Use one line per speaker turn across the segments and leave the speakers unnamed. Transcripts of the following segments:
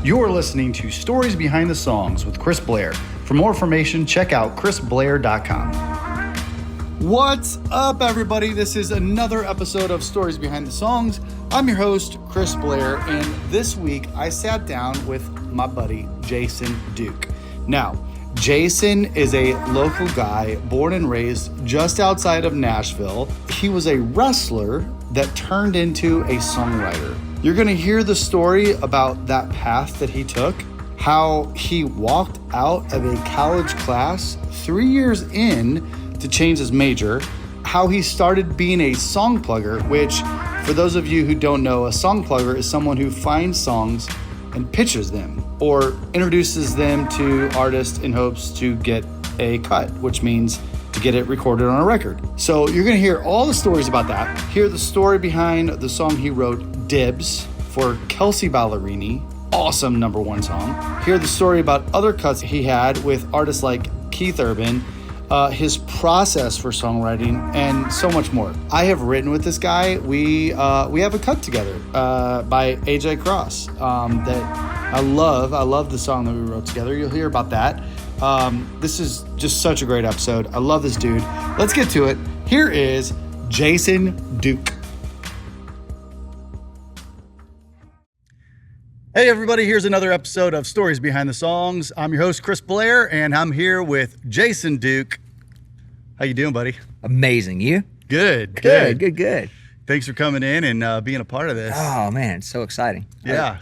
You're listening to Stories Behind the Songs with Chris Blair. For more information, check out chrisblair.com. What's up, everybody? This is another episode of Stories Behind the Songs. I'm your host, Chris Blair, and this week I sat down with my buddy, Jason Duke. Now, Jason is a local guy born and raised just outside of Nashville. He was a wrestler that turned into a songwriter. You're going to hear the story about that path that he took, how he walked out of a college class 3 years in to change his major, how he started being a song plugger, which for those of you who don't know, a song plugger is someone who finds songs and pitches them or introduces them to artists in hopes to get a cut, which means to get it recorded on a record. So you're gonna hear all the stories about that. Hear the story behind the song he wrote, Dibs, for Kelsea Ballerini, awesome #1 song. Hear the story about other cuts he had with artists like Keith Urban, his process for songwriting, and so much more. I have written with this guy. We have a cut together by AJ Cross that I love. I love the song that we wrote together. You'll hear about that. This is just such a great episode. I love this dude. Let's get to it. Here is Jason Duke. Hey everybody, here's another episode of Stories Behind the Songs. I'm your host, Chris Blair, and I'm here with Jason Duke. How you doing, buddy?
Amazing. You?
Good. Thanks for coming in and being a part of this.
Oh man, it's so exciting.
Yeah.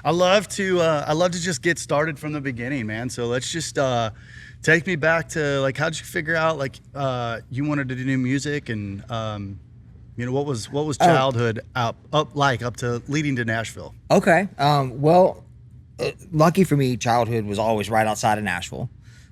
I love to just get started from the beginning, man. So let's just take me back to like, how'd you figure out like you wanted to do music, and what was childhood up to leading to Nashville?
Okay. Lucky for me, childhood was always right outside of Nashville.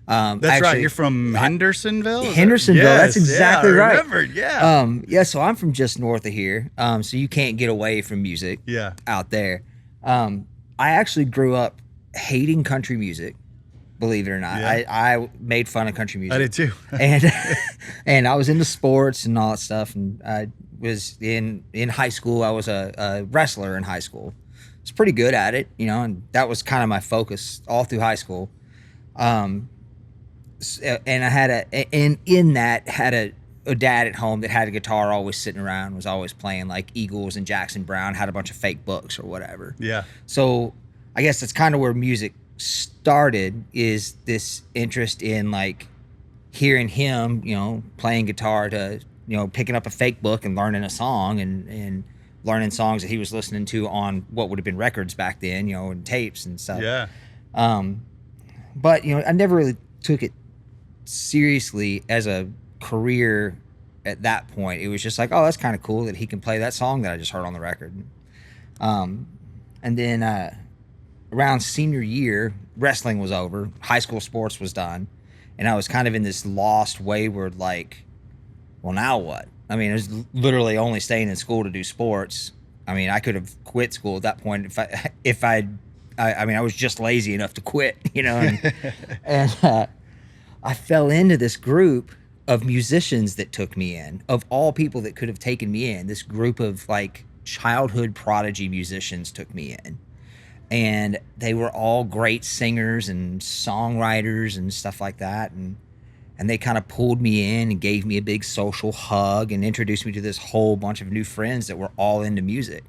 That's actually, right. You're from Hendersonville?
Hendersonville.
Yes,
that's exactly right.
I remembered, yeah.
So I'm from just north of here. So you can't get away from music out there. I actually grew up hating country music, believe it or not. Yeah. I made fun of country music.
I did too.
and I was into sports and all that stuff. And I was in high school. I was a wrestler in high school. I was pretty good at it, and that was kind of my focus all through high school. And I had a dad at home that had a guitar always sitting around, was always playing like Eagles and Jackson Browne, had a bunch of fake books or whatever.
Yeah.
So I guess that's kind of where music started, is this interest in like hearing him, playing guitar to, picking up a fake book and learning a song and learning songs that he was listening to on what would have been records back then, and tapes and stuff.
Yeah.
But, I never really took it seriously as a career at that point. It was just like, oh, that's kind of cool that he can play that song that I just heard on the record. And then around senior year, wrestling was over, high school sports was done, and I was kind of in this lost, wayward, like, well, now what? I mean, I was literally only staying in school to do sports. I mean, I could have quit school at that point if I was just lazy enough to quit, and I fell into this group of musicians that took me in, of all people that could have taken me in. This group of like childhood prodigy musicians took me in, and they were all great singers and songwriters and stuff like that. And they kind of pulled me in and gave me a big social hug and introduced me to this whole bunch of new friends that were all into music.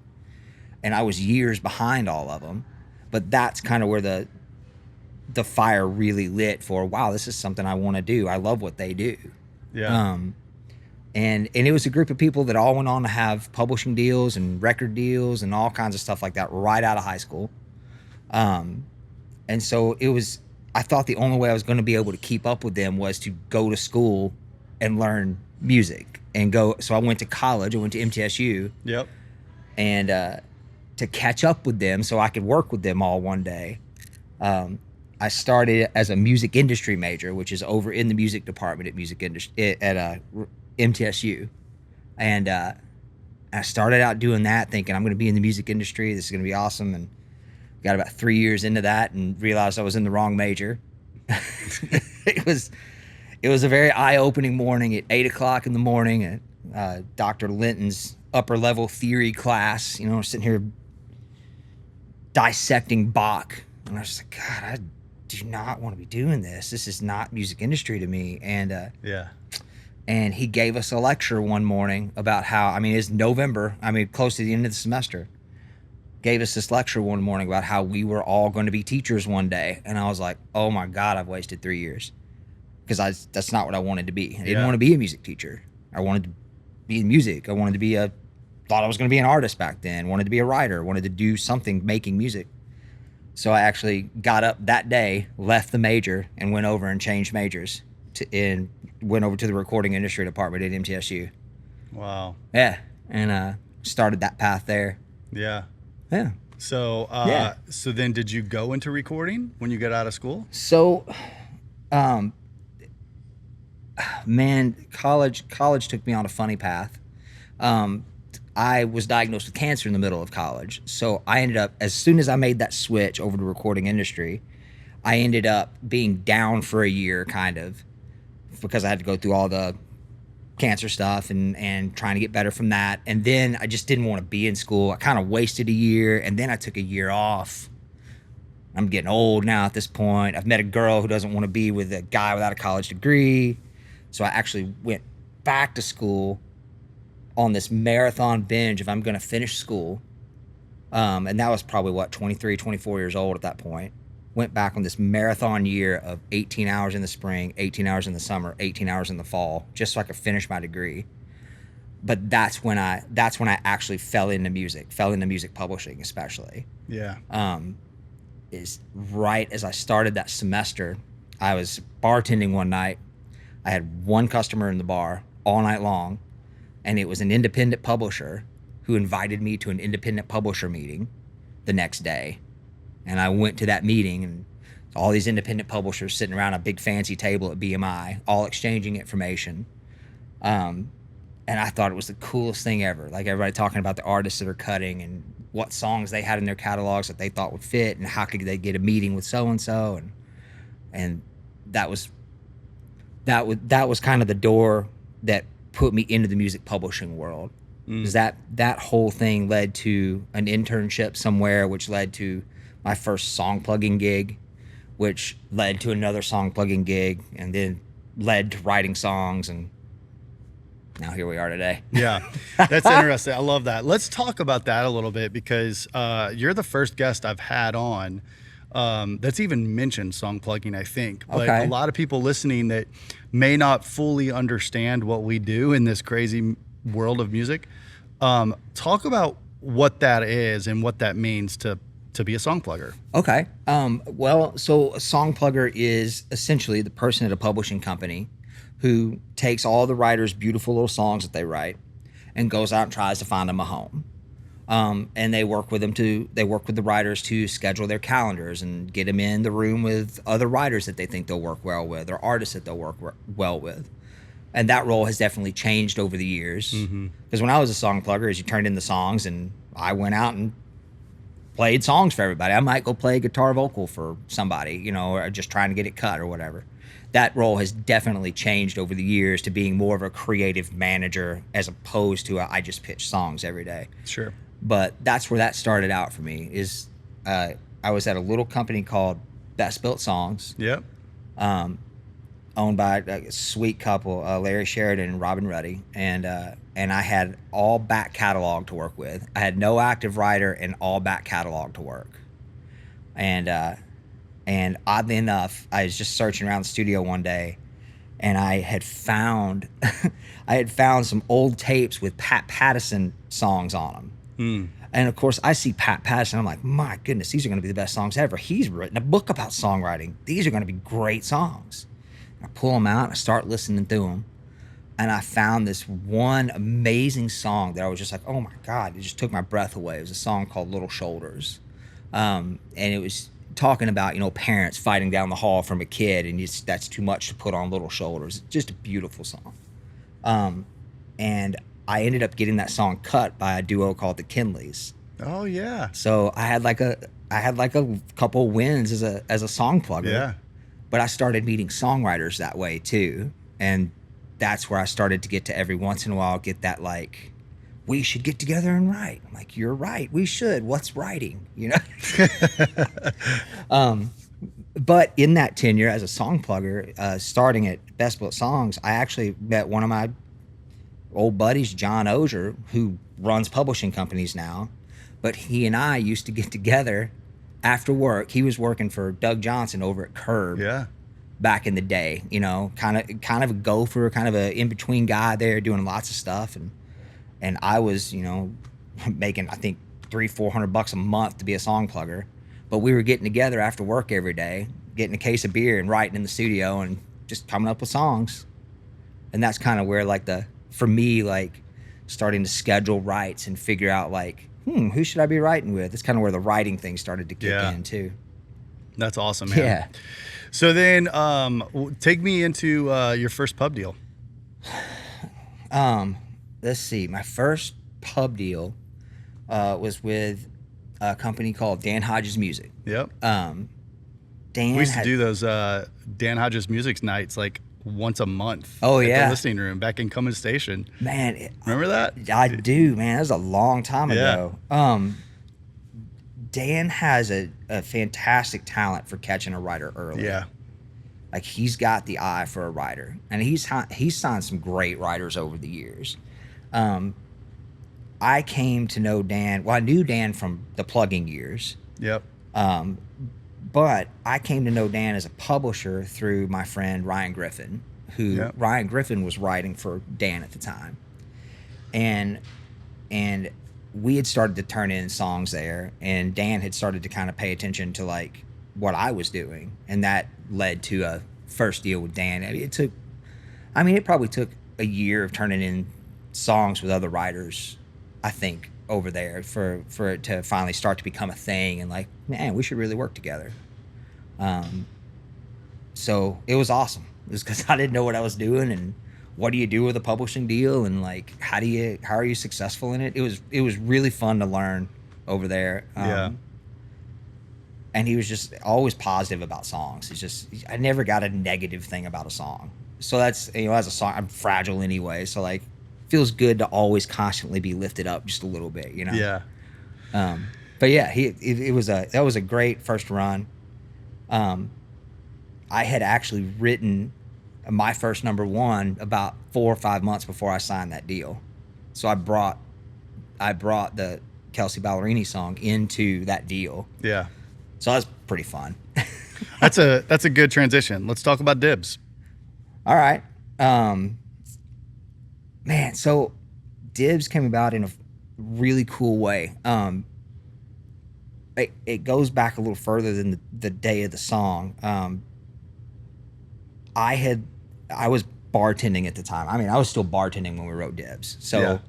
And I was years behind all of them. But that's kind of where the fire really lit for, wow, this is something I want to do. I love what they do.
Yeah.
And it was a group of people that all went on to have publishing deals and record deals and all kinds of stuff like that right out of high school. And so I thought the only way I was going to be able to keep up with them was to go to school and learn music so I went to college. I went to MTSU.
Yep.
And to catch up with them so I could work with them all one day, I started as a music industry major, which is over in the music department at MTSU. And I started out doing that thinking I'm going to be in the music industry. This is going to be awesome. And got about 3 years into that and realized I was in the wrong major. It was a very eye-opening morning at 8 o'clock in the morning at Dr. Linton's upper level theory class. Sitting here dissecting Bach. And I was just like, God, I do not want to be doing this. This is not music industry to me. And and he gave us a lecture one morning about how, I mean, it's November, I mean, close to the end of the semester. Gave us this lecture one morning about how we were all going to be teachers one day. And I was like, oh my God, I've wasted 3 years. Because that's not what I wanted to be. I didn't want to be a music teacher. I wanted to be in music. I wanted to be thought I was going to be an artist back then. Wanted to be a writer. Wanted to do something making music. So I actually got up that day, left the major, and went over and changed majors. And went over to the recording industry department at MTSU.
Wow.
Yeah. And started that path there.
Yeah.
Yeah.
So, so then did you go into recording when you got out of school?
So, man, college took me on a funny path. I was diagnosed with cancer in the middle of college. So I ended up, as soon as I made that switch over to recording industry, I ended up being down for a year, kind of, because I had to go through all the cancer stuff and trying to get better from that. And then I just didn't want to be in school. I kind of wasted a year, and then I took a year off. I'm getting old now at this point. I've met a girl who doesn't want to be with a guy without a college degree. So I actually went back to school on this marathon binge if I'm going to finish school. And that was probably, 23, 24 years old at that point. Went back on this marathon year of 18 hours in the spring, 18 hours in the summer, 18 hours in the fall, just so I could finish my degree. But that's when I actually fell into music publishing especially.
Yeah.
Is right as I started that semester, I was bartending one night. I had one customer in the bar all night long, and it was an independent publisher who invited me to an independent publisher meeting the next day. And I went to that meeting, and all these independent publishers sitting around a big fancy table at BMI, all exchanging information. And I thought it was the coolest thing ever. Like, everybody talking about the artists that are cutting and what songs they had in their catalogs that they thought would fit, and how could they get a meeting with so-and-so. And that was kind of the door that put me into the music publishing world. Because that whole thing led to an internship somewhere, which led to my first song plugging gig, which led to another song plugging gig, and then led to writing songs, and now here we are today.
Yeah, that's interesting. I love that. Let's talk about that a little bit, because you're the first guest I've had on that's even mentioned song plugging, I think. But a lot of people listening that may not fully understand what we do in this crazy world of music. Talk about what that is and what that means to be a song plugger.
Okay. Well, so a song plugger is essentially the person at a publishing company who takes all the writers' beautiful little songs that they write and goes out and tries to find them a home. And they work with the writers to schedule their calendars and get them in the room with other writers that they think they'll work well with, or artists that they'll work well with. And that role has definitely changed over the years. Because when I was a song plugger, as you turned in the songs, and I went out and played songs for everybody. I might go play guitar vocal for somebody, or just trying to get it cut or whatever. That role has definitely changed over the years to being more of a creative manager, as opposed to I just pitch songs every day.
Sure.
But that's where that started out for me. Is I was at a little company called Best Built Songs.
Yep.
Owned by a sweet couple, Larry Sheridan and Robin Ruddy, and I had all back catalog to work with. I had no active writer and all back catalog to work. And oddly enough, I was just searching around the studio one day, and I had found some old tapes with Pat Pattison songs on them. And of course, I see Pat Pattison, I'm like, my goodness, these are going to be the best songs ever. He's written a book about songwriting. These are going to be great songs. I pull them out, I start listening through them, and I found this one amazing song that I was just like, oh my God, it just took my breath away. It was a song called Little Shoulders. And it was talking about, parents fighting down the hall from a kid, and that's too much to put on little shoulders. It's just a beautiful song. And I ended up getting that song cut by a duo called the Kinleys.
Oh yeah.
So I had like a couple wins as a song plugger.
Yeah.
But I started meeting songwriters that way too. And that's where I started to get to every once in a while get that like we should get together and write. I'm like, you're right, we should. What's writing? You know? But in that tenure as a song plugger, starting at Best Built Songs, I actually met one of my old buddies, John Ozier, who runs publishing companies now. But he and I used to get together after work. He was working for Doug Johnson over at Curb.
Yeah.
Back in the day, you know, kind of a gopher, kind of a in-between guy there doing lots of stuff. And I was, you know, making, I think, $300-400 a month to be a song plugger. But we were getting together after work every day, getting a case of beer and writing in the studio and just coming up with songs. And that's kind of where, like, for me, like, starting to schedule writes and figure out, like, who should I be writing with? It's kind of where the writing thing started to kick in, too.
That's awesome, man.
Yeah.
So then take me into your first pub deal.
Let's see. My first pub deal was with a company called Dan Hodges Music.
Yep.
Dan
we used to do those Dan Hodges Music nights like once a month.
Oh,
at
yeah.
the listening room back in Cummins Station.
Man.
Remember that?
I do, man. That was a long time ago. Dan has a fantastic talent for catching a writer early.
Yeah.
Like, he's got the eye for a writer. And he's signed some great writers over the years. I came to know Dan. Well, I knew Dan from the plugging years.
Yep.
But I came to know Dan as a publisher through my friend Ryan Griffin, who Ryan Griffin was writing for Dan at the time. And we had started to turn in songs there, and Dan had started to kind of pay attention to, like, what I was doing. And that led to a first deal with Dan. It probably took a year of turning in songs with other writers, I think, over there for it to finally start to become a thing, and, like, man, we should really work together. So it was awesome. It was because I didn't know what I was doing, and what do you do with a publishing deal, and, like, how are you successful in it? It was really fun to learn over there. And he was just always positive about songs. I never got a negative thing about a song. So that's, you know, as a song, I'm fragile anyway. So, like, feels good to always constantly be lifted up just a little bit, you know?
Yeah.
But yeah, that was a great first run. I had actually written my first number one about 4 or 5 months before I signed that deal. So I brought the Kelsea Ballerini song into that deal.
Yeah.
So that was pretty fun.
That's a good transition. Let's talk about Dibs.
All right. Man, so Dibs came about in a really cool way. It goes back a little further than the day of the song. I was bartending at the time. I mean, I was still bartending when we wrote Dibs. So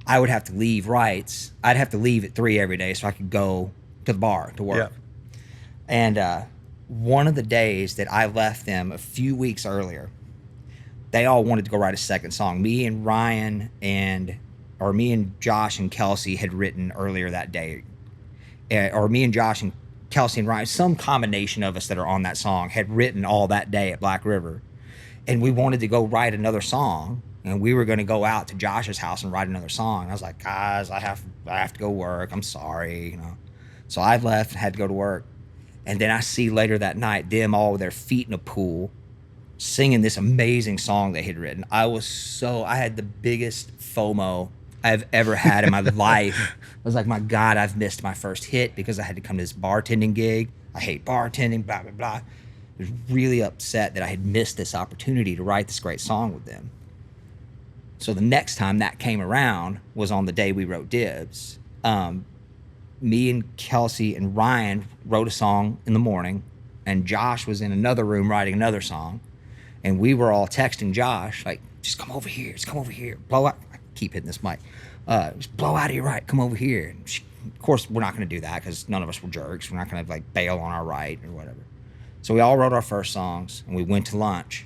I would have to leave I'd have to leave at 3 every day so I could go to the bar to work.
Yeah.
And one of the days that I left them a few weeks earlier, they all wanted to go write a second song. Me and Josh and Kelsey had written earlier that day. Or me and Josh and Kelsey and Ryan, some combination of us that are on that song, had written all that day at Black River. And we wanted to go write another song. And we were going to go out to Josh's house and write another song. And I was like, guys, I have to go work. I'm sorry, you know. So I left and had to go to work. And then I see later that night them all with their feet in a pool singing this amazing song they had written. I had the biggest FOMO I've ever had in my life. I was like, my God, I've missed my first hit because I had to come to this bartending gig. I hate bartending, blah, blah, blah. I was really upset that I had missed this opportunity to write this great song with them. So the next time that came around was on the day we wrote Dibs. Me and Kelsey and Ryan wrote a song in the morning, and Josh was in another room writing another song. And we were all texting Josh, like, just come over here, blow out. I keep hitting this mic. Just blow out of your right, come over here. And of course, we're not going to do that because none of us were jerks. We're not going to, like, bail on our right or whatever. So we all wrote our first songs, and we went to lunch.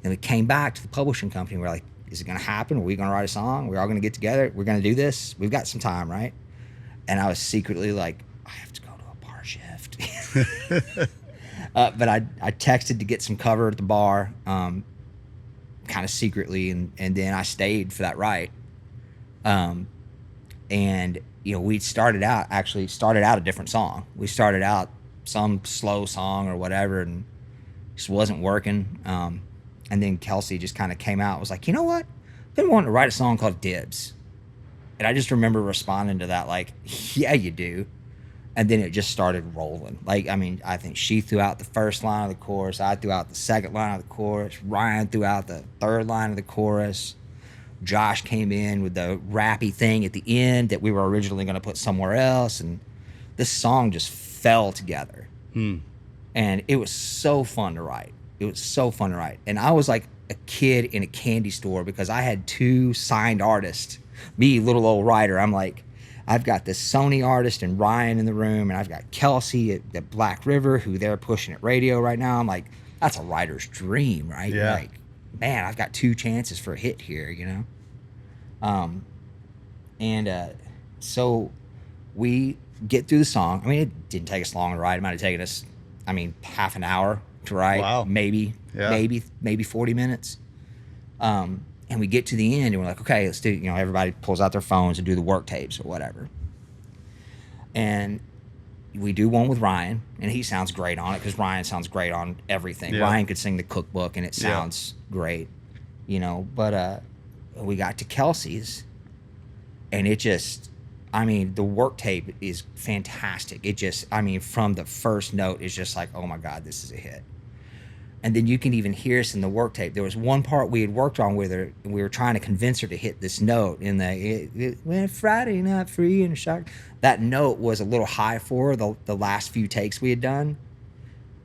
And we came back to the publishing company. We're like, is it going to happen? Are we going to write a song? We're all going to get together. We're going to do this. We've got some time, right? And I was secretly like, I have to go to a bar shift. But I texted to get some cover at the bar, kind of secretly, and then I stayed for that write. And we started out a different song. We started out some slow song or whatever, and just wasn't working. And then Kelsey just kind of came out and was like, you know what? I've been wanting to write a song called Dibs. And I just remember responding to that like, yeah, you do. And then it just started rolling. Like, I mean, I think she threw out the first line of the chorus. I threw out the second line of the chorus. Ryan threw out the third line of the chorus. Josh came in with the rappy thing at the end that we were originally going to put somewhere else. And this song just fell together. And it was so fun to write. It was so fun to write. And I was like a kid in a candy store because I had 2 signed artists. Me, little old writer, I'm like, I've got this Sony artist and Ryan in the room, and I've got Kelsey at Black River, who they're pushing at radio right now. I'm like, that's a writer's dream, right?
Yeah.
Like, man, I've got 2 chances for a hit here, So we get through the song. I mean, it didn't take us long to write. It might have taken us, half an hour to write.
Wow.
Maybe 40 minutes. And we get to the end and we're like, okay, let's do, everybody pulls out their phones and do the work tapes or whatever. And we do one with Ryan, and he sounds great on it because Ryan sounds great on everything.
Yeah.
Ryan could sing the cookbook and it sounds great, but we got to Kelsey's, and it just, the work tape is fantastic. It just, from the first note, it's just like, oh my God, this is a hit. And then you can even hear us in the work tape. There was one part we had worked on with her, and we were trying to convince her to hit this note in when Friday night free and shock. That note was a little high for her, the last few takes we had done,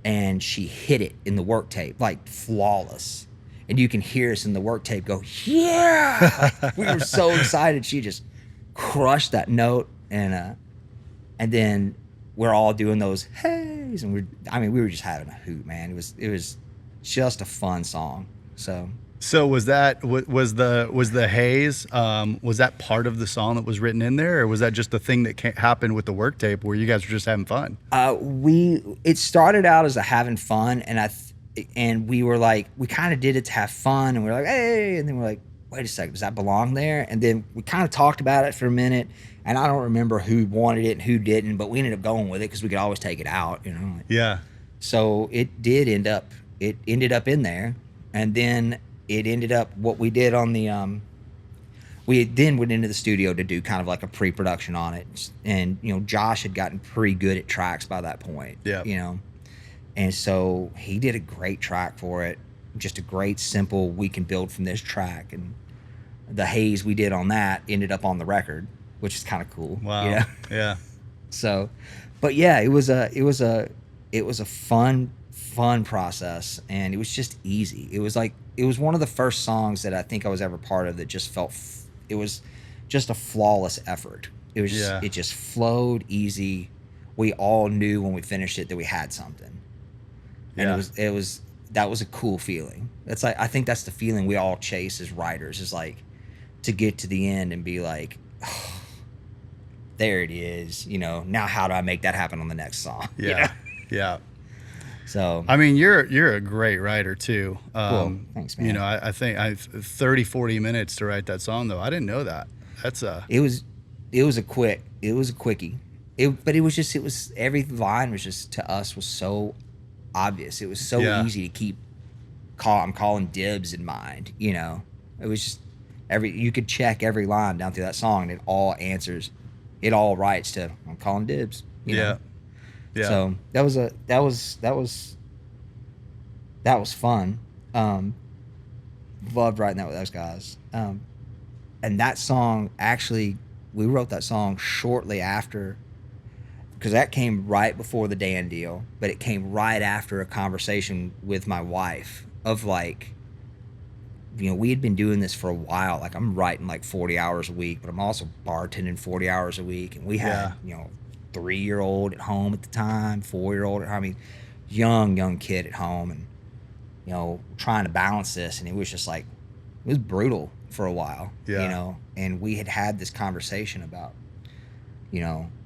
and she hit it in the work tape, like flawless. And you can hear us in the work tape go, yeah! We were so excited. She just crushed that note, and then we're all doing those heys, and we were just having a hoot, man. It was just a fun song. So
was the haze, was that part of the song that was written in there, or was that just the thing that happened with the work tape where you guys were just having fun?
It started out as a having fun, and we were like, we kind of did it to have fun, and we were like, hey, and then we're like, wait a second, does that belong there? And then we kind of talked about it for a minute, and I don't remember who wanted it and who didn't, but we ended up going with it because we could always take it out,
Yeah.
So it ended up in there, and then it ended up what we did on the we then went into the studio to do kind of like a pre-production on it, and Josh had gotten pretty good at tracks by that point.
Yeah.
And so he did a great track for it, just a great simple, we can build from this track, and the haze we did on that ended up on the record, which is kind of cool.
Wow. Yeah.
So, but yeah, it was a fun process, and it was just easy. It was one of the first songs that I think I was ever part of that just felt it was just a flawless effort. It was just, it just flowed easy. We all knew when we finished it that we had something, and that was a cool feeling. That's like, I think that's the feeling we all chase as writers, is like to get to the end and be like, oh, there it is. Now how do I make that happen on the next song?
Yeah. Yeah.
So
you're a great writer too.
Well, thanks, man.
I think 30-40 minutes to write that song though. I didn't know that. That's
it was a quickie. It was every line was just, to us, was so obvious. It was so easy to keep I'm calling Dibs in mind. It was just you could check every line down through that song, and it all answers. It all writes to, I'm calling Dibs.
Yeah.
So that was fun. Loved writing that with those guys. And that song, actually, we wrote that song shortly after, because that came right before the Dan deal, but it came right after a conversation with my wife of like, we had been doing this for a while. Like, I'm writing like 40 hours a week, but I'm also bartending 40 hours a week. And we had, 3-year-old at home at the time, 4-year-old at home. Young kid at home, and, trying to balance this. And it was just like, it was brutal for a while, and we had this conversation about,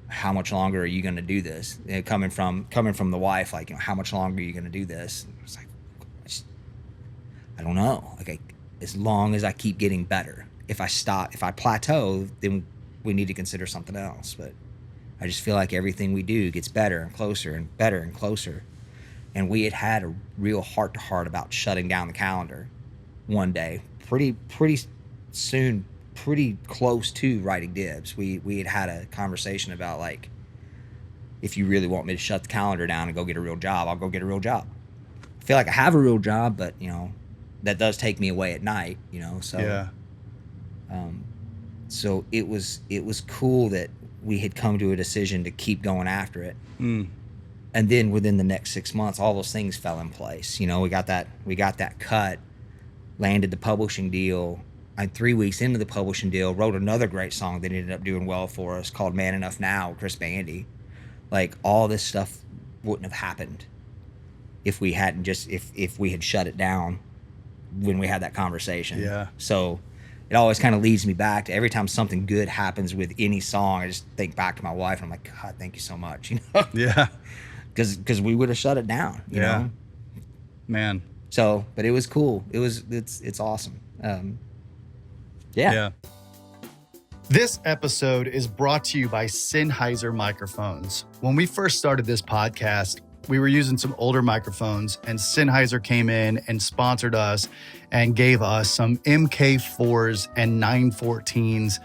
how much longer are you going to do this? Coming from the wife, like, how much longer are you going to do this? And it was like, I don't know. Like, as long as I keep getting better. if I plateau, then we need to consider something else. But I just feel like everything we do gets better and closer and better and closer. And we had a real heart-to-heart about shutting down the calendar one day, pretty soon, pretty close to writing Dibs. We had a conversation about, like, if you really want me to shut the calendar down and go get a real job, I'll go get a real job. I feel like I have a real job, but, you know, that does take me away at night, you know. So
yeah.
So it was cool that we had come to a decision to keep going after it. And then within the next 6 months, all those things fell in place. You know, we got that cut, landed the publishing deal. I'm 3 weeks into the publishing deal, wrote another great song that ended up doing well for us called Man Enough Now with Chris Bandy. Like, all this stuff wouldn't have happened if we hadn't if we had shut it down when we had that conversation.
Yeah.
So it always kind of leads me back to every time something good happens with any song, I just think back to my wife and I'm like, God, thank you so much. You know?
Yeah.
Because we would have shut it down, you know?
Man.
So, but it was cool. It's awesome. Yeah.
This episode is brought to you by Sennheiser microphones. When we first started this podcast, we were using some older microphones, and Sennheiser came in and sponsored us and gave us some MK4s and 914s.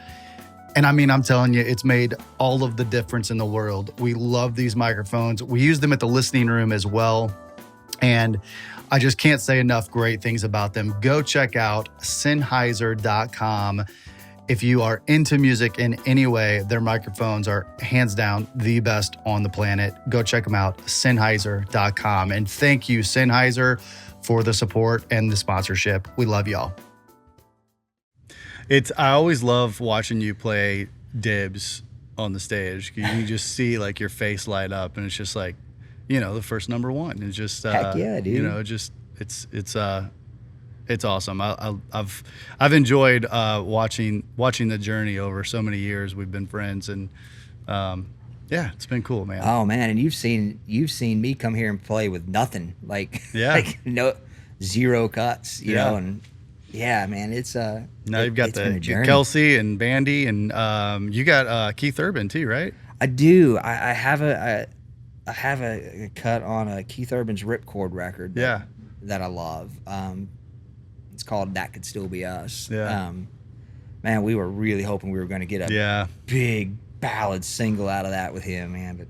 And I mean, I'm telling you, it's made all of the difference in the world. We love these microphones. We use them at the listening room as well. And I just can't say enough great things about them. Go check out Sennheiser.com. If you are into music in any way, their microphones are hands down the best on the planet. Go check them out, Sennheiser.com. And thank you, Sennheiser, for the support and the sponsorship. We love y'all.
I always love watching you play Dibs on the stage. You can just see, like, your face light up, and it's just like, you know, the first number one. It's just
heck yeah, dude.
You know, just it's awesome. I've enjoyed watching the journey over so many years. We've been friends, and yeah, it's been cool, man.
Oh man, and you've seen me come here and play with nothing, like, like zero cuts, you know, and yeah, man, it's
now you've got the Kelsea and Bandy, and you got Keith Urban too, right?
I do. I have a cut on a Keith Urban's Ripcord record. That I love. It's called That Could Still Be Us.
Yeah.
Man, we were really hoping we were going to get a big ballad single out of that with him, man, but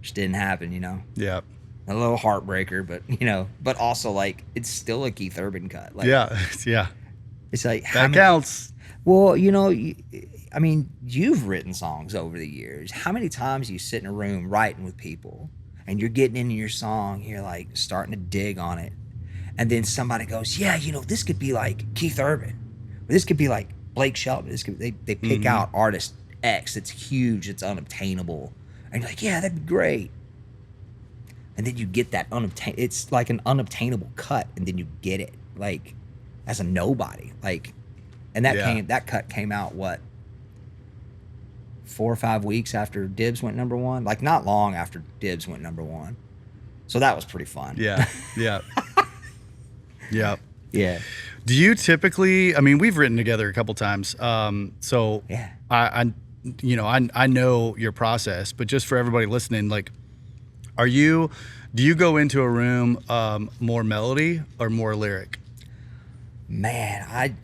just didn't happen, you know.
Yeah.
A little heartbreaker, but, you know, but also, like, it's still a Keith Urban cut. Like,
yeah.
It's like,
that counts.
Well, you know, I mean, you've written songs over the years. How many times you sit in a room writing with people and you're getting into your song, you're like starting to dig on it, and then somebody goes, yeah, you know, this could be like Keith Urban, or this could be like Blake Shelton. This could, they pick out artist X that's huge, it's unobtainable, and you're like, yeah, that'd be great. And then you get that it's like an unobtainable cut, and then you get it, like, as a nobody, like, and that cut came out, what, 4 or 5 weeks after Dibs went number one, like, not long after Dibs went number one. So that was pretty fun.
Yeah. Do you typically, I mean, we've written together a couple times. So
yeah.
I know your process, but just for everybody listening, like, do you go into a room more melody or more lyric?
Man,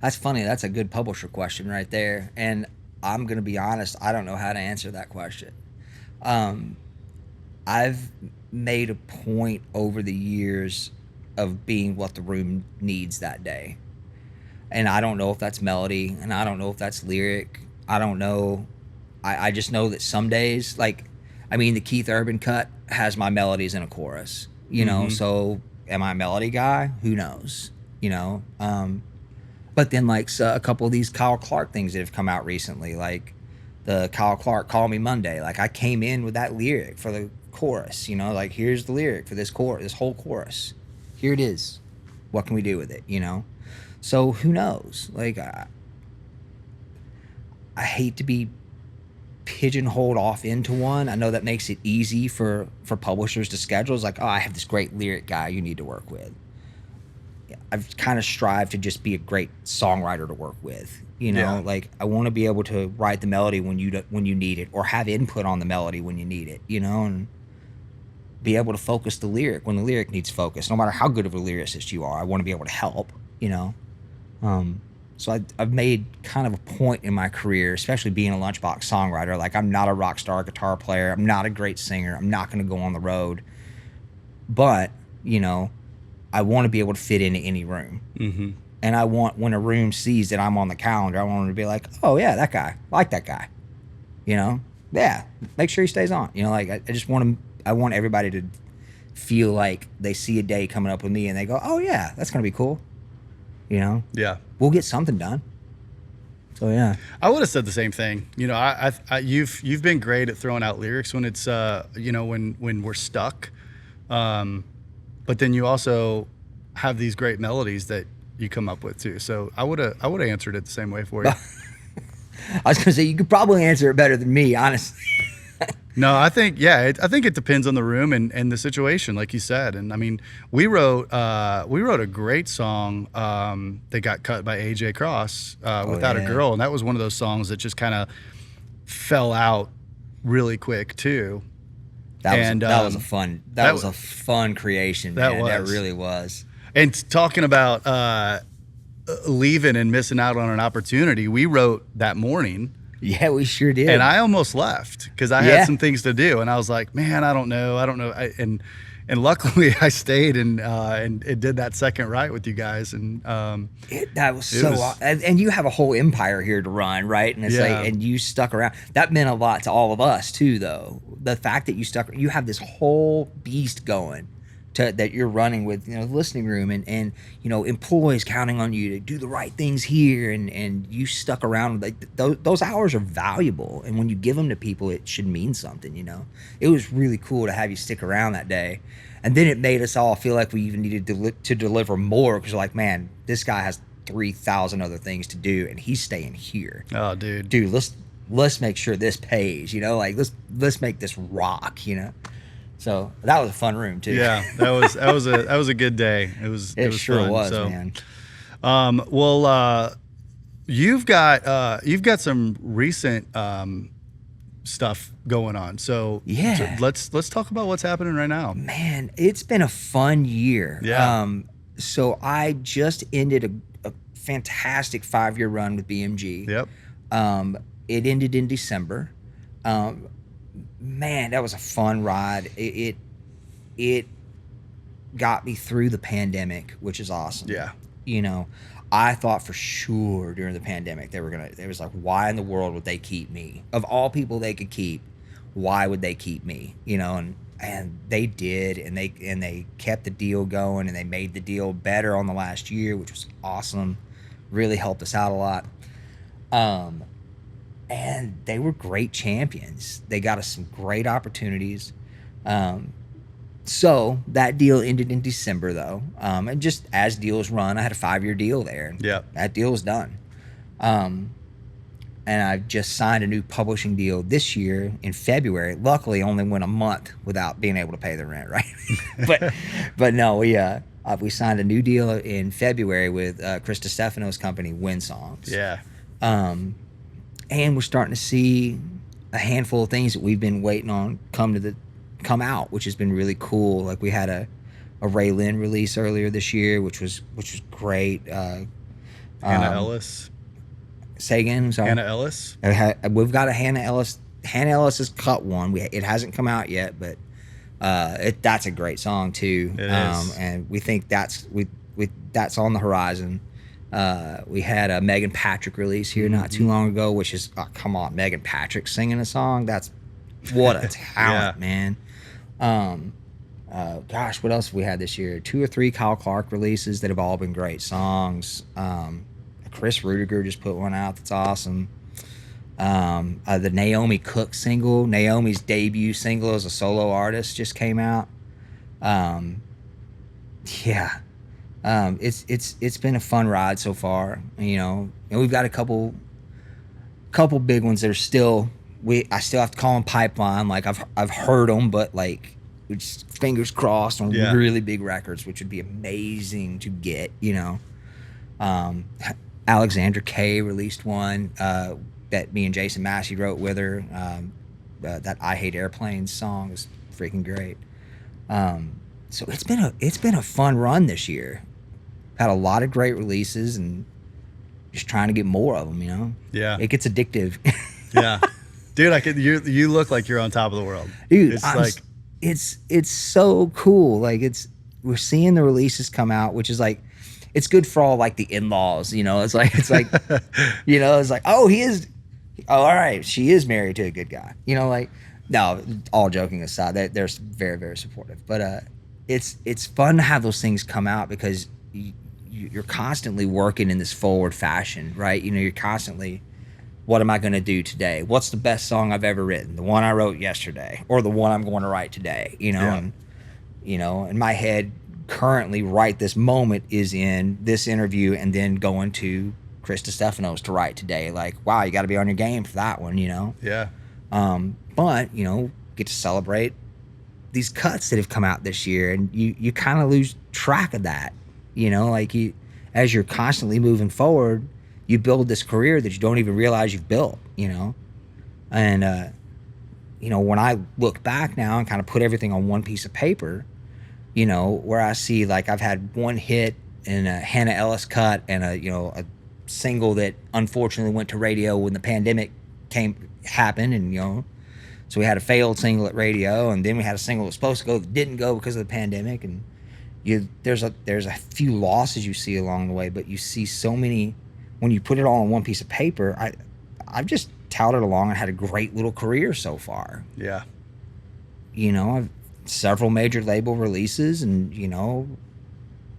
that's funny. That's a good publisher question right there. And I'm going to be honest, I don't know how to answer that question. I've made a point over the years of being what the room needs that day. And I don't know if that's melody, and I don't know if that's lyric. I don't know. I just know that some days, like, I mean, the Keith Urban cut has my melodies in a chorus, you know, so am I a melody guy? Who knows, you know? But then, like, so a couple of these Kyle Clark things that have come out recently, like the Kyle Clark Call Me Monday, like, I came in with that lyric for the chorus, you know, like, here's the lyric for this whole chorus. Here it is. What can we do with it, you know? So who knows? Like, I hate to be pigeonholed off into one. I know that makes it easy for publishers to schedule. It's like, oh, I have this great lyric guy you need to work with. Yeah, I've kind of strived to just be a great songwriter to work with. You know, like I want to be able to write the melody when you need it, or have input on the melody when you need it. You know, and be able to focus the lyric when the lyric needs focus. No matter how good of a lyricist you are, I want to be able to help. You know, so I've made kind of a point in my career, especially being a lunchbox songwriter. Like, I'm not a rock star guitar player. I'm not a great singer. I'm not going to go on the road. But, you know, I want to be able to fit into any room. Mm-hmm. And I want, when a room sees that I'm on the calendar, I want them to be like, oh, yeah, that guy. I like that guy. You know? Yeah, make sure he stays on. You know, like, I just want to, I want everybody to feel like they see a day coming up with me and they go, oh, yeah, that's going to be cool. You know? Yeah. We'll get something done. So, yeah.
I would have said the same thing. You know, you've been great at throwing out lyrics when it's, you know, when we're stuck. But then you also have these great melodies that you come up with too. So I would have answered it the same way for you.
I was going to say, you could probably answer it better than me, honestly.
No, I think, I think it depends on the room and the situation, like you said. And I mean, we wrote a great song that got cut by AJ Cross, Without a Girl. And that was one of those songs that just kind of fell out really quick too.
That was a fun creation, man. That really was.
And talking about leaving and missing out on an opportunity, we wrote that morning.
Yeah, we sure did.
And I almost left because I had some things to do, and I was like, man, I don't know. And luckily I stayed and did that second write with you guys. And
that was and you have a whole empire here to run, right? And it's like, and you stuck around. That meant a lot to all of us too, though. The fact that you have this whole beast going that you're running with, you know, the listening room and you know, employees counting on you to do the right things here, and you stuck around. Like those hours are valuable, and when you give them to people, it should mean something. You know, it was really cool to have you stick around that day, and then it made us all feel like we even needed to deliver more, because you're like, man, this guy has 3,000 other things to do, and he's staying here.
Oh, dude,
let's make sure this pays. You know, like let's make this rock. You know. So that was a fun room too.
Yeah, that was a good day. It was
sure
fun.
Was,
so,
man.
Well, you've got some recent stuff going on. So let's talk about what's happening right now.
Man, it's been a fun year.
Yeah.
So I just ended a fantastic 5-year run with BMG.
Yep.
It ended in December. Man, that was a fun ride. It got me through the pandemic, which is awesome.
Yeah.
You know, I thought for sure during the pandemic it was like, why in the world would they keep me? Of all people they could keep, why would they keep me? You know, and they did, and they kept the deal going, and they made the deal better on the last year, which was awesome. Really helped us out a lot. And they were great champions. They got us some great opportunities. So that deal ended in December, though. And just as deals run, I had a 5-year deal there.
Yeah.
That deal was done. And I've just signed a new publishing deal this year in February. Luckily, only went a month without being able to pay the rent, right? but no, we signed a new deal in February with Chris DiStefano's company, Win Songs.
Yeah.
And we're starting to see a handful of things that we've been waiting on come out, which has been really cool. Like, we had a Ray Lynn release earlier this year, which was great.
Hannah Ellis.
Say again, I'm sorry.
Hannah Ellis.
We've got a Hannah Ellis. Hannah Ellis has cut one. It hasn't come out yet, but that's a great song too.
It is.
And we think that's on the horizon. We had a Megan Patrick release here not too long ago, which is, come on, Megan Patrick singing a song. That's what a talent, man. Gosh, what else have we had this year? 2 or 3 Kyle Clark releases that have all been great songs. Chris Rudiger just put one out that's awesome. The Naomi Cook single, Naomi's debut single as a solo artist, just came out. It's been a fun ride so far, you know. And we've got a couple big ones that are still I still have to call them pipeline. Like, I've heard them, but like which fingers crossed on really big records, which would be amazing to get, you know. Alexandra Kay released one that me and Jason Massey wrote with her. That I Hate Airplanes song is freaking great. So it's been a fun run this year. Had a lot of great releases and just trying to get more of them, you know.
Yeah,
it gets addictive.
Yeah, dude, you look like you're on top of the world,
dude. It's so cool. Like we're seeing the releases come out, which is like, it's good for all like the in-laws, you know. It's like you know, it's like, oh, all right, she is married to a good guy, you know. Like, no, all joking aside, they're very, very supportive. But it's fun to have those things come out because you're constantly working in this forward fashion, right? You know, you're constantly, what am I going to do today? What's the best song I've ever written? The one I wrote yesterday, or the one I'm going to write today, you know? And, you know, in my head currently right this moment is in this interview and then going to Chris DiStefano's to write today. Like, wow, you got to be on your game for that one, you know?
Yeah.
But, you know, get to celebrate these cuts that have come out this year, and you kind of lose track of that, you know? Like, as you're constantly moving forward, you build this career that you don't even realize you've built, you know? And, you know, when I look back now and kind of put everything on one piece of paper, you know, where I see, like, I've had one hit and a Hannah Ellis cut and a single that unfortunately went to radio when the pandemic happened, and, you know, so we had a failed single at radio, and then we had a single that was supposed to go that didn't go because of the pandemic, and there's a few losses you see along the way, but you see so many. When you put it all on one piece of paper, I've just touted along and had a great little career so far.
Yeah.
You know, I've several major label releases, and, you know,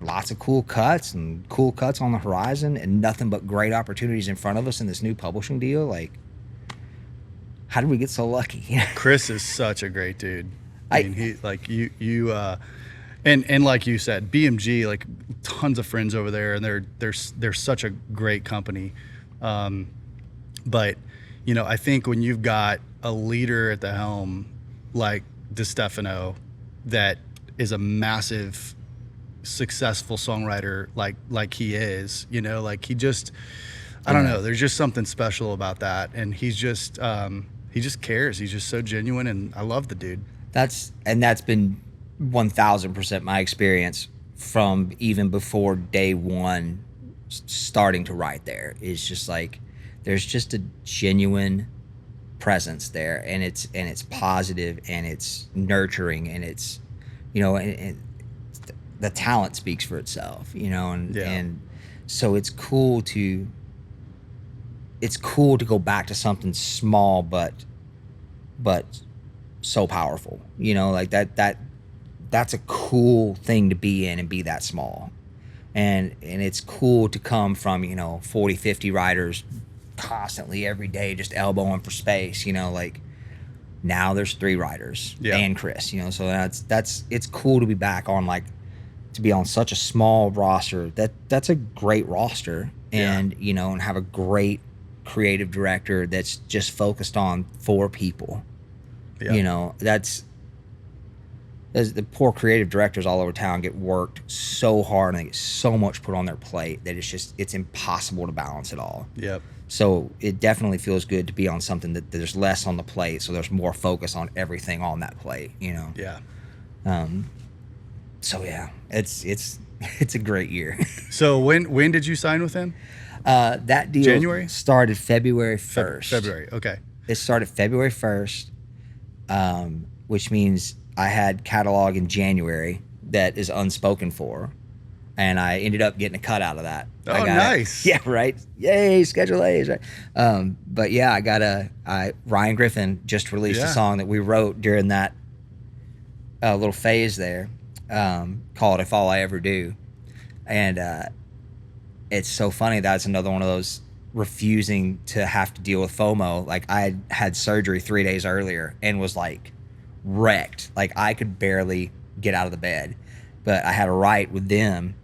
lots of cool cuts on the horizon, and nothing but great opportunities in front of us in this new publishing deal. Like, how did we get so lucky?
Chris is such a great dude. I mean, he, like, and like you said, BMG, like, tons of friends over there, and they're such a great company. But, you know, I think when you've got a leader at the helm like DiStefano, that is a massive, successful songwriter, like he is, you know, like, he just, I don't know, there's just something special about that, and he just cares. He's just so genuine, and I love the dude. That's
been 1,000% my experience from even before day one starting to write there. Is just like, there's just a genuine presence there, and it's positive, and it's nurturing, and it's, you know, and the talent speaks for itself, you know, and so it's cool to go back to something small but so powerful, you know, like that's a cool thing to be in, and be that small. And it's cool to come from, you know, 40, 50 writers constantly every day just elbowing for space, you know, like, now there's 3 writers and Chris, you know, so it's cool to be back on, like, to be on such a small roster. That's a great roster, and you know, and have a great creative director that's just focused on 4 people. You know, that's the poor creative directors all over town get worked so hard, and they get so much put on their plate that it's impossible to balance it all.
Yep.
So it definitely feels good to be on something that there's less on the plate, so there's more focus on everything on that plate, you know.
Yeah.
So yeah, it's a great year.
So when did you sign with him?
That deal
January?
Started February 1st.
February, okay.
It started February 1st, which means I had catalog in January that is unspoken for, and I ended up getting a cut out of that.
Oh, nice.
Yeah, right. Yay, Schedule A's. Right? But yeah, I got Ryan Griffin just released a song that we wrote during that little phase there, called If All I Ever Do. And it's so funny. That's another one of those refusing to have to deal with FOMO. Like, I had surgery 3 days earlier and was like wrecked. Like, I could barely get out of the bed, but I had a write with them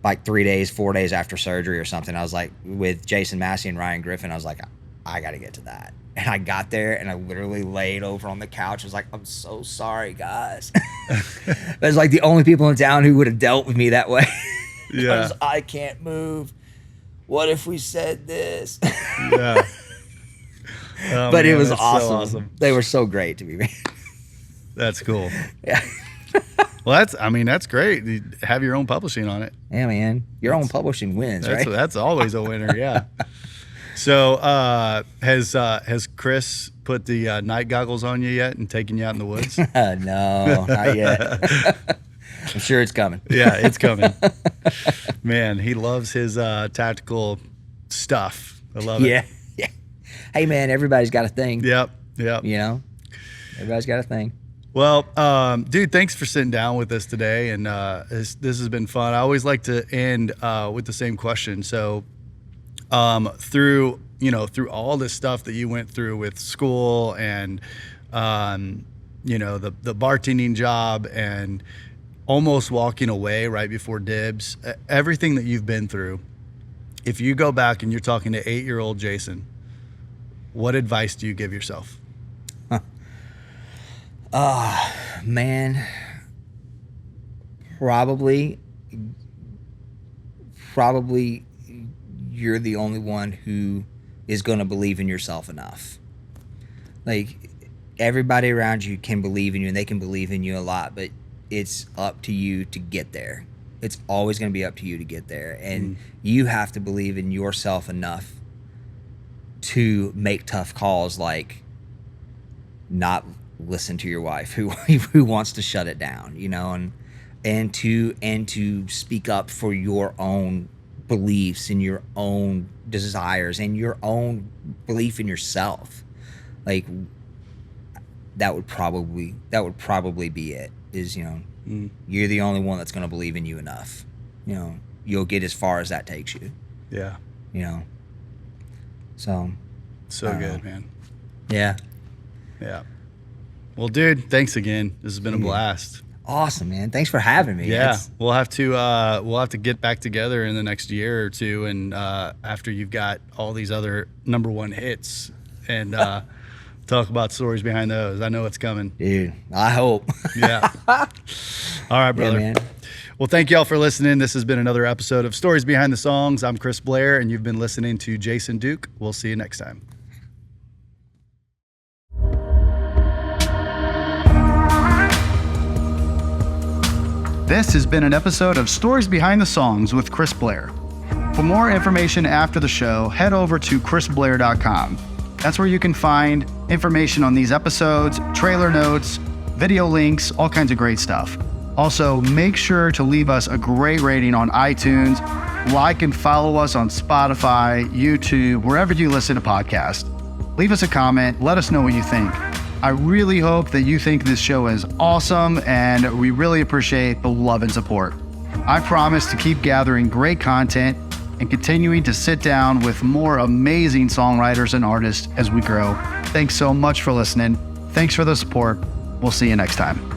like 4 days after surgery or something. I was like, with Jason Massey and Ryan Griffin, I was like, I got to get to that. And I got there and I literally laid over on the couch. I was like, I'm so sorry, guys. That's like the only people in town who would have dealt with me that way.
Yeah.
I can't move. What if we said this?
Yeah. Oh,
but
man,
it was
that's
awesome.
so awesome.
They were so great to me.
That's cool.
Yeah.
Well, that's great. You have your own publishing on it.
Yeah, man. Your own publishing wins, right?
That's always a winner. Yeah. So, has Chris put the night goggles on you yet and taken you out in the woods?
No, not yet. I'm sure it's coming.
Yeah, it's coming. Man, he loves his tactical stuff. I love it.
Yeah. Hey, man, everybody's got a thing.
Yep.
You know, everybody's got a thing.
Well, dude, thanks for sitting down with us today, and this has been fun. I always like to end with the same question. So, through all this stuff that you went through with school and the bartending job and almost walking away right before Dibs, everything that you've been through, if you go back and you're talking to 8-year-old Jason, what advice do you give yourself?
Man, probably you're the only one who is going to believe in yourself enough. Like, everybody around you can believe in you and they can believe in you a lot, but it's up to you to get there. It's always going to be up to you to get there. And you have to believe in yourself enough to make tough calls, like not listen to your wife who wants to shut it down, and to speak up for your own beliefs and your own desires and your own belief in yourself. Like, that would probably be it, is, you're the only one that's going to believe in you enough. You'll get as far as that takes you.
Yeah.
So
good, man.
Yeah.
Yeah. Well, dude, thanks again. This has been a blast.
Awesome, man. Thanks for having me.
Yeah, we'll have to get back together in the next year or two, and after you've got all these other #1 hits, and talk about stories behind those. I know it's coming,
dude. I hope.
Yeah. All right, brother.
Yeah, man.
Well, thank y'all for listening. This has been another episode of Stories Behind the Songs. I'm Chris Blair, and you've been listening to Jason Duke. We'll see you next time. This has been an episode of Stories Behind the Songs with Chris Blair. For more information after the show, head over to chrisblair.com. That's where you can find information on these episodes, trailer notes, video links, all kinds of great stuff. Also, make sure to leave us a great rating on iTunes, like and follow us on Spotify, YouTube, wherever you listen to podcasts. Leave us a comment, let us know what you think. I really hope that you think this show is awesome, and we really appreciate the love and support. I promise to keep gathering great content and continuing to sit down with more amazing songwriters and artists as we grow. Thanks so much for listening. Thanks for the support. We'll see you next time.